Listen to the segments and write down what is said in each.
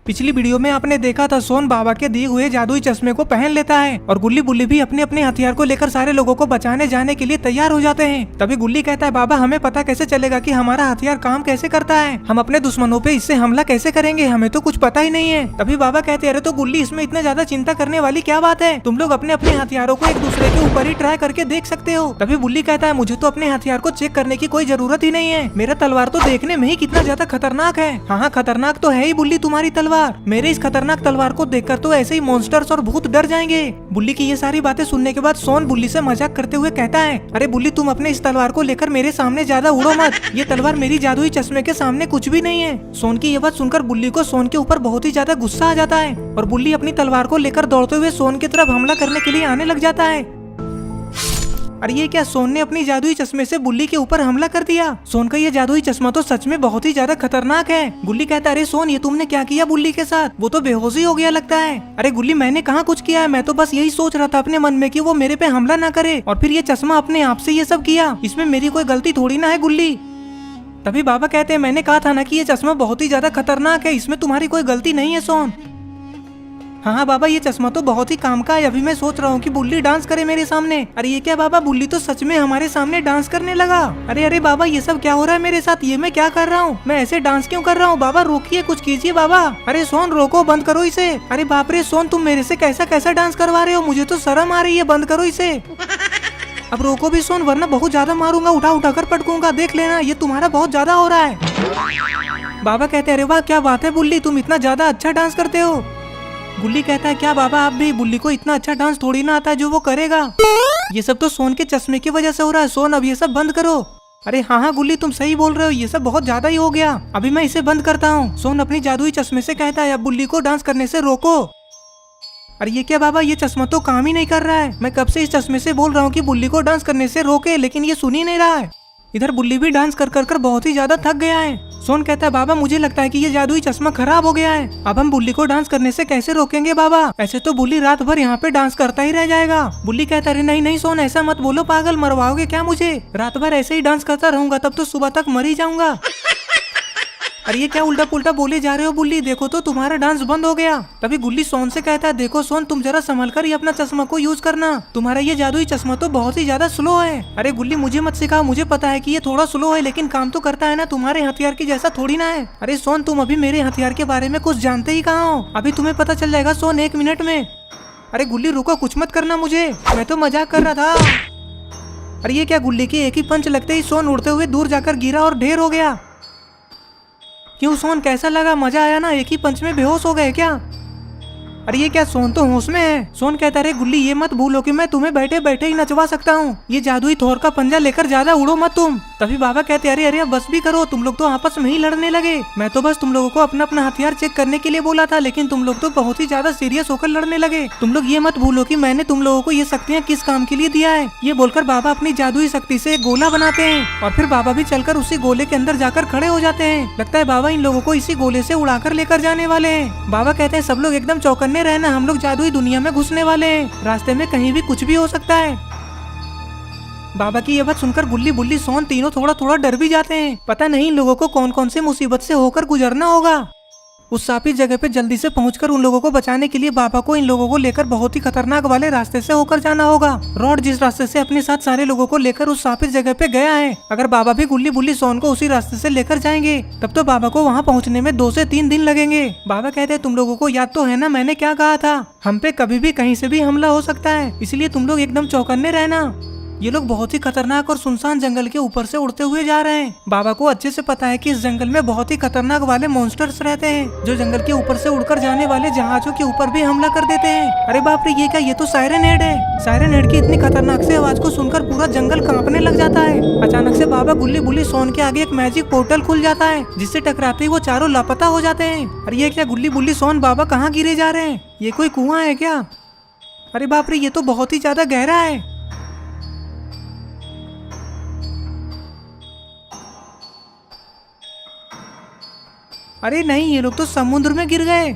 पिछली वीडियो में आपने देखा था सोन बाबा के दिए हुए जादुई चश्मे को पहन लेता है और गुल्ली बुल्ली भी अपने अपने हथियार को लेकर सारे लोगों को बचाने जाने के लिए तैयार हो जाते हैं। तभी गुल्ली कहता है बाबा हमें पता कैसे चलेगा कि हमारा हथियार काम कैसे करता है, हम अपने दुश्मनों पे इससे हमला कैसे करेंगे, हमें तो कुछ पता ही नहीं है। तभी बाबा कहते हैं अरे तो गुल्ली इसमें इतना ज्यादा चिंता करने वाली क्या बात है, तुम लोग अपने अपने हथियारों को एक दूसरे के ऊपर ही ट्राई करके देख सकते हो। तभी बुल्ली कहता है मुझे तो अपने हथियार को चेक करने की कोई जरूरत ही नहीं है, मेरा तलवार तो देखने में ही कितना ज्यादा खतरनाक है। हाँ खतरनाक तो है ही बुल्ली तुम्हारी तलवार, मेरे इस खतरनाक तलवार को देखकर तो ऐसे ही मॉन्स्टर्स और भूत डर जाएंगे। बुल्ली की ये सारी बातें सुनने के बाद सोन बुल्ली से मजाक करते हुए कहता है अरे बुल्ली तुम अपने इस तलवार को लेकर मेरे सामने ज्यादा उड़ो मत, ये तलवार मेरी जादुई चश्मे के सामने कुछ भी नहीं है। सोन की ये बात सुनकर बुल्ली को सोन के ऊपर बहुत ही ज्यादा गुस्सा आ जाता है और बुल्ली अपनी तलवार को लेकर दौड़ते हुए सोन की तरफ हमला करने के लिए आने लग जाता है। अरे ये क्या, सोन ने अपनी जादुई चश्मे से बुल्ली के ऊपर हमला कर दिया। सोन का ये जादुई चश्मा तो सच में बहुत ही ज्यादा खतरनाक है। गुल्ली कहता है अरे सोन ये तुमने क्या किया बुल्ली के साथ, वो तो बेहोश ही हो गया लगता है। अरे गुल्ली मैंने कहाँ कुछ किया है, मैं तो बस यही सोच रहा था अपने मन में कि वो मेरे पे हमला ना करे और फिर ये चश्मा अपने आप से ये सब किया, इसमें मेरी कोई गलती थोड़ी ना है गुल्ली। तभी बाबा कहते हैं मैंने कहा था ना कि ये चश्मा बहुत ही ज्यादा खतरनाक है, इसमें तुम्हारी कोई गलती नहीं है सोन। हाँ बाबा ये चश्मा तो बहुत ही काम का है, अभी मैं सोच रहा हूँ कि बुल्ली डांस करे मेरे सामने। अरे ये क्या बाबा, बुल्ली तो सच में हमारे सामने डांस करने लगा। अरे बाबा ये सब क्या हो रहा है मेरे साथ, ये मैं क्या कर रहा हूँ, मैं ऐसे डांस क्यों कर रहा हूँ, बाबा रोकिए कुछ कीजिए बाबा। अरे सोन रोको, बंद करो इसे। अरे बाप रे सोन तुम मेरे से कैसा कैसा डांस करवा रहे हो, मुझे तो शर्म आ रही है, बंद करो इसे। अब रोको भी सोन वरना बहुत ज्यादा मारूंगा, उठा उठा कर पटकूंगा, देख लेना ये तुम्हारा बहुत ज्यादा हो रहा है। बाबा कहते हैं अरे वाह क्या बात है बुल्ली, तुम इतना ज्यादा अच्छा डांस करते हो। गुल्ली कहता है क्या बाबा आप भी, बुल्ली को इतना अच्छा डांस थोड़ी ना आता है जो वो करेगा, ये सब तो सोन के चश्मे की वजह से हो रहा है। सोन अब ये सब बंद करो। अरे हाँ गुल्ली तुम सही बोल रहे हो, ये सब बहुत ज्यादा ही हो गया, अभी मैं इसे बंद करता हूँ। सोन अपनी जादुई चश्मे से कहता है अब बुल्ली को डांस करने से रोको। अरे ये क्या बाबा, ये चश्मा तो काम ही नहीं कर रहा है, मैं कब से इस चश्मे से बोल रहा हूँ कि बुल्ली को डांस करने से रोके, लेकिन ये सुन ही नहीं रहा है। इधर बुल्ली भी डांस कर कर बहुत ही ज्यादा थक गया है। सोन कहता है बाबा मुझे लगता है कि ये जादुई चश्मा खराब हो गया है, अब हम बुल्ली को डांस करने से कैसे रोकेंगे बाबा, ऐसे तो बुल्ली रात भर यहाँ पे डांस करता ही रह जाएगा। बुल्ली कहता है नहीं नहीं सोन ऐसा मत बोलो, पागल मरवाओगे क्या मुझे, रात भर ऐसे ही डांस करता रहूंगा तब तो सुबह तक मर ही जाऊंगा। अरे ये क्या उल्टा पुल्टा बोले जा रहे हो बुल्ली, देखो तो तुम्हारा डांस बंद हो गया। तभी गुल्ली सोन से कहता है देखो सोन तुम जरा संभल कर ही अपना चश्मा को यूज करना, तुम्हारा ये जादुई चश्मा तो बहुत ही ज्यादा स्लो है। अरे गुल्ली मुझे मत सिखाओ, मुझे पता है कि ये थोड़ा स्लो है लेकिन काम तो करता है ना, तुम्हारे हथियार की जैसा थोड़ी ना है। अरे सोन तुम अभी मेरे हथियार के बारे में कुछ जानते ही कहाँ हो, अभी तुम्हें पता चल जाएगा सोन 1 मिनट में। अरे गुल्ली रुको, कुछ मत करना मुझे, मैं तो मजाक कर रहा था। अरे ये क्या, गुल्ली के एक ही पंच लगते ही सोन उड़ते हुए दूर जाकर गिरा और ढेर हो गया। क्यों सोन कैसा लगा, मजा आया ना, एक ही पंच में बेहोश हो गए क्या। अरे ये क्या, सोन तो होश में है। सोन कहता है गुल्ली ये मत भूलो कि मैं तुम्हें बैठे बैठे ही नचवा सकता हूँ, ये जादुई थोर का पंजा लेकर ज्यादा उड़ो मत तुम। तभी बाबा कहते अरे अब बस भी करो, तुम लोग तो आपस में ही लड़ने लगे, मैं तो बस तुम लोगों को अपना अपना हथियार चेक करने के लिए बोला था, लेकिन तुम लोग तो बहुत ही ज्यादा सीरियस होकर लड़ने लगे। तुम लोग ये मत भूलो कि मैंने तुम लोगों को ये शक्तियाँ किस काम के लिए दिया है। ये बोलकर बाबा अपनी जादुई शक्ति से एक गोला बनाते हैं और फिर बाबा भी चलकर उसी गोले के अंदर जाकर खड़े हो जाते हैं। लगता है बाबा इन लोगों को इसी गोले से उड़ाकर लेकर जाने वाले हैं। बाबा कहते हैं सब लोग एकदम चौकन्ने रहना, हम लोग जादुई दुनिया में घुसने वाले हैं, रास्ते में कहीं भी कुछ भी हो सकता है। बाबा की ये बात सुनकर गुल्ली बुल्ली सोन तीनों थोड़ा थोड़ा डर भी जाते हैं, पता नहीं इन लोगों को कौन कौन से मुसीबत से होकर गुजरना होगा। उस शापित जगह पे जल्दी से पहुंचकर उन लोगों को बचाने के लिए बाबा को इन लोगों को लेकर बहुत ही खतरनाक वाले रास्ते से होकर जाना होगा। रॉड जिस रास्ते से अपने साथ सारे लोगों को लेकर उस शापित जगह पे गया है, अगर बाबा भी गुल्ली बुल्ली सोन को उसी रास्ते से लेकर जाएंगे तब तो बाबा को वहाँ पहुँचने में 2 से 3 दिन लगेंगे। बाबा कहते हैं तुम लोगों को याद तो है ना मैंने क्या कहा था, हम पे कभी भी कहीं से भी हमला हो सकता है, इसलिए तुम लोग एकदम चौकन्ने रहना। ये लोग बहुत ही खतरनाक और सुनसान जंगल के ऊपर से उड़ते हुए जा रहे हैं। बाबा को अच्छे से पता है कि इस जंगल में बहुत ही खतरनाक वाले मॉन्स्टर्स रहते हैं जो जंगल के ऊपर से उड़कर जाने वाले जहाजों के ऊपर भी हमला कर देते हैं। अरे बाप रे ये क्या, ये तो सायरन हेड है। सायरन हेड की इतनी खतरनाक से आवाज को सुनकर पूरा जंगल कांपने लग जाता है। अचानक से बाबा गुल्ली बुल्ली सोन के आगे एक मैजिक पोर्टल खुल जाता है जिससे टकराते ही वो चारों लापता हो जाते हैं। अरे ये क्या, गुल्ली बुल्ली सोन बाबा कहाँ गिरे जा रहे हैं, ये कोई कुआं है क्या। अरे बाप रे ये तो बहुत ही ज्यादा गहरा है। अरे नहीं ये लोग तो समुद्र में गिर गए।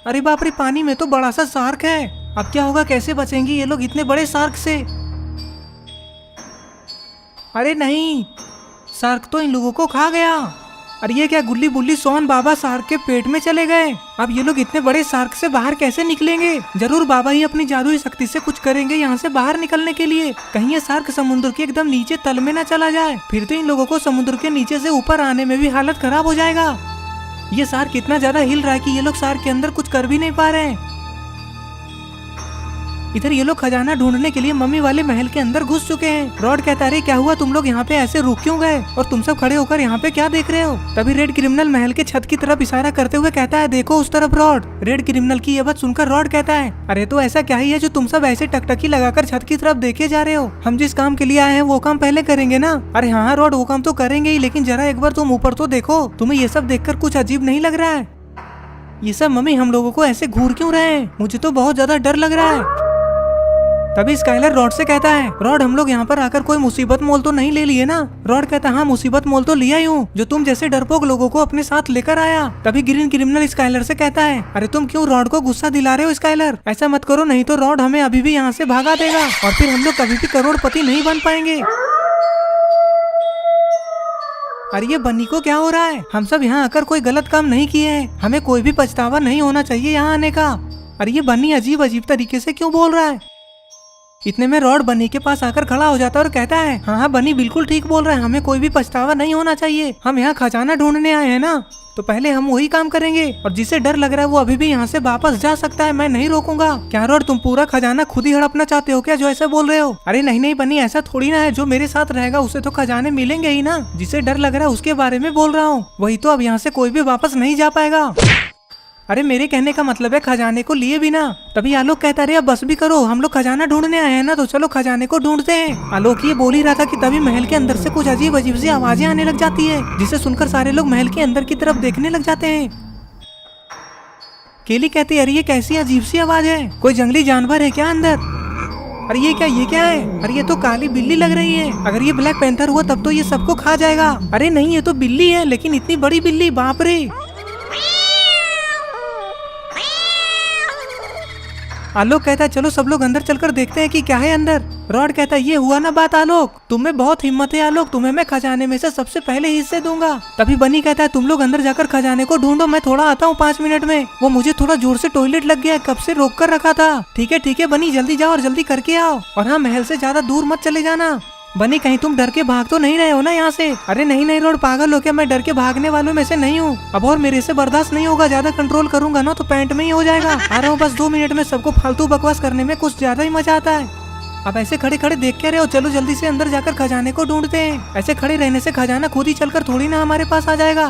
अरे बाप रे पानी में तो बड़ा सा शार्क है, अब क्या होगा, कैसे बचेंगे ये लोग इतने बड़े शार्क से। अरे नहीं शार्क तो इन लोगों को खा गया। अरे ये क्या, गुल्ली बुल्ली सोन बाबा शार्क के पेट में चले गए। अब ये लोग इतने बड़े शार्क से बाहर कैसे निकलेंगे? जरूर बाबा ही अपनी जादुई शक्ति से कुछ करेंगे यहाँ से बाहर निकलने के लिए। कहीं ये शार्क समुद्र के एकदम नीचे तल में न चला जाए, फिर तो इन लोगों को समुद्र के नीचे से ऊपर आने में भी हालत खराब हो जाएगा। ये शार्क इतना ज्यादा हिल रहा है कि ये लोग शार्क के अंदर कुछ कर भी नहीं पा रहे हैं। इधर ये लोग खजाना ढूंढने के लिए मम्मी वाले महल के अंदर घुस चुके हैं। रॉड कहता है क्या हुआ, तुम लोग यहाँ पे ऐसे रुक क्यों गए और तुम सब खड़े होकर यहाँ पे क्या देख रहे हो? तभी रेड क्रिमिनल महल के छत की तरफ इशारा करते हुए कहता है देखो उस तरफ रॉड। रेड क्रिमिनल की ये बात सुनकर रॉड कहता है अरे तो ऐसा क्या ही है जो तुम सब ऐसे टकटकी लगाकर छत की तरफ देखे जा रहे हो? हम जिस काम के लिए आए हैं वो काम पहले करेंगे ना। अरे हाँ रॉड, वो काम तो करेंगे ही, लेकिन जरा एक बार तुम ऊपर तो देखो, तुम्हें ये सब देखकर कुछ अजीब नहीं लग रहा है? ये सब मम्मी हम लोगों को ऐसे घूर क्यों रहे हैं? मुझे तो बहुत ज्यादा डर लग रहा है। तभी स्काइलर रॉड से कहता है रॉड, हम लोग यहाँ पर आकर कोई मुसीबत मोल तो नहीं ले लिए ना? रॉड कहता है हाँ मुसीबत मोल तो लिया ही हूँ, जो तुम जैसे डरपोक लोगों को अपने साथ लेकर आया। तभी ग्रीन क्रिमिनल स्काइलर से कहता है अरे तुम क्यों रॉड को गुस्सा दिला रहे हो स्काइलर? ऐसा मत करो, नहीं तो रॉड हमें अभी भी यहाँ से भागा देगा और फिर हम लोग कभी भी करोड़पति नहीं बन पाएंगे। अरे ये बन्नी को क्या हो रहा है? हम सब यहाँ आकर कोई गलत काम नहीं किए हैं, हमें कोई भी पछतावा नहीं होना चाहिए यहाँ आने का। अरे ये बन्नी अजीब अजीब तरीके से क्यों बोल रहा है? इतने में रॉड बनी के पास आकर खड़ा हो जाता है और कहता है हाँ बनी बिल्कुल ठीक बोल रहा है, हमें कोई भी पछतावा नहीं होना चाहिए। हम यहाँ खजाना ढूंढने आए हैं ना, तो पहले हम वही काम करेंगे और जिसे डर लग रहा है वो अभी भी यहाँ से वापस जा सकता है, मैं नहीं रोकूंगा। क्या रॉड तुम पूरा खजाना खुद ही हड़पना चाहते हो क्या जो ऐसे बोल रहे हो? अरे नहीं नहीं बनी, ऐसा थोड़ी ना है, जो मेरे साथ रहेगा उसे तो खजाने मिलेंगे ही ना। जिसे डर लग रहा है उसके बारे में बोल रहा हूँ, वही तो अब यहाँ से कोई भी वापस नहीं जा पाएगा। अरे मेरे कहने का मतलब है खजाने को लिए बिना। तभी आलोक कहता रहे अब बस भी करो, हम लोग खजाना ढूंढने आए हैं ना, तो चलो खजाने को ढूंढते हैं। आलोक ये बोल ही रहा था कि तभी महल के अंदर से कुछ अजीब अजीब सी आवाजें आने लग जाती है, जिसे सुनकर सारे लोग महल के अंदर की तरफ देखने लग जाते हैं। केली कहती है अरे ये कैसी अजीब सी आवाज है, कोई जंगली जानवर है क्या अंदर? अरे ये क्या है? अरे ये तो काली बिल्ली लग रही है, अगर ये ब्लैक पैंथर हुआ तब तो ये सबको खा जाएगा। अरे नहीं ये तो बिल्ली है, लेकिन इतनी बड़ी बिल्ली, बाप रे। आलोक कहता है चलो सब लोग अंदर चलकर देखते हैं कि क्या है अंदर। रॉड कहता है ये हुआ ना बात आलोक, तुम्हें बहुत हिम्मत है आलोक, तुम्हें मैं खजाने में से सबसे पहले हिस्से दूंगा। तभी बनी कहता है तुम लोग अंदर जाकर खजाने को ढूंढो, मैं थोड़ा आता हूँ 5 मिनट में। वो मुझे थोड़ा जोर से टॉयलेट लग गया है, कब से रोक कर रखा था। ठीक है बनी, जल्दी जाओ और जल्दी करके आओ, और हाँ महल से ज्यादा दूर मत चले जाना। बनी कहीं तुम डर के भाग तो नहीं रहे हो ना यहाँ से? अरे नहीं रॉड, पागल हो क्या, मैं डर के भागने वालों में से नहीं हूँ। अब और मेरे से बर्दाश्त नहीं होगा, ज्यादा कंट्रोल करूंगा ना तो पैंट में ही हो जाएगा। आ रहा हूँ बस 2 मिनट में। सबको फालतू बकवास करने में कुछ ज्यादा ही मजा आता है। अब ऐसे खड़े खड़े देख के रहे हो, चलो जल्दी से अंदर जाकर खजाने को ढूंढते हैं। ऐसे खड़े रहने से खजाना खुद ही चलकर थोड़ी ना हमारे पास आ जाएगा।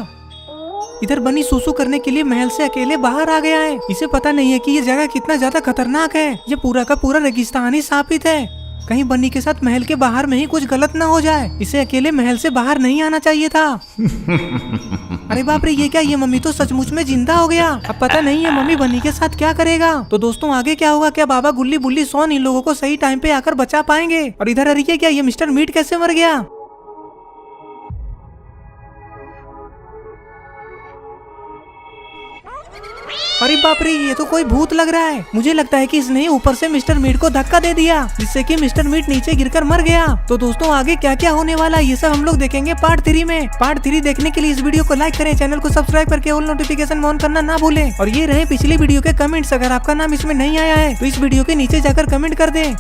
इधर बनी सुसु करने के लिए महल से अकेले बाहर आ गया है। इसे पता नहीं है कि ये जगह कितना ज्यादा खतरनाक है, ये पूरा का पूरा रेगिस्तान ही साबित है। कहीं बन्नी के साथ महल के बाहर में ही कुछ गलत ना हो जाए, इसे अकेले महल से बाहर नहीं आना चाहिए था। अरे बाप रे, ये क्या, ये मम्मी तो सचमुच में जिंदा हो गया। अब पता नहीं है मम्मी बन्नी के साथ क्या करेगा। तो दोस्तों आगे क्या होगा? क्या बाबा गुल्ली बुल्ली सोन इन लोगों को सही टाइम पे आकर बचा पाएंगे? और इधर अरे क्या, ये मिस्टर मीट कैसे मर गया? अरे बाप रे, ये तो कोई भूत लग रहा है। मुझे लगता है कि इसने ऊपर से मिस्टर मीट को धक्का दे दिया, जिससे कि मिस्टर मीट नीचे गिरकर मर गया। तो दोस्तों आगे क्या क्या होने वाला है ये सब हम लोग देखेंगे पार्ट 3 में। पार्ट 3 देखने के लिए इस वीडियो को लाइक करें, चैनल को सब्सक्राइब करके ऑल नोटिफिकेशन ऑन करना ना भूलें। और ये रहे पिछली वीडियो के कमेंट्स, अगर आपका नाम इसमें नहीं आया है तो इस वीडियो के नीचे जाकर कमेंट कर दें।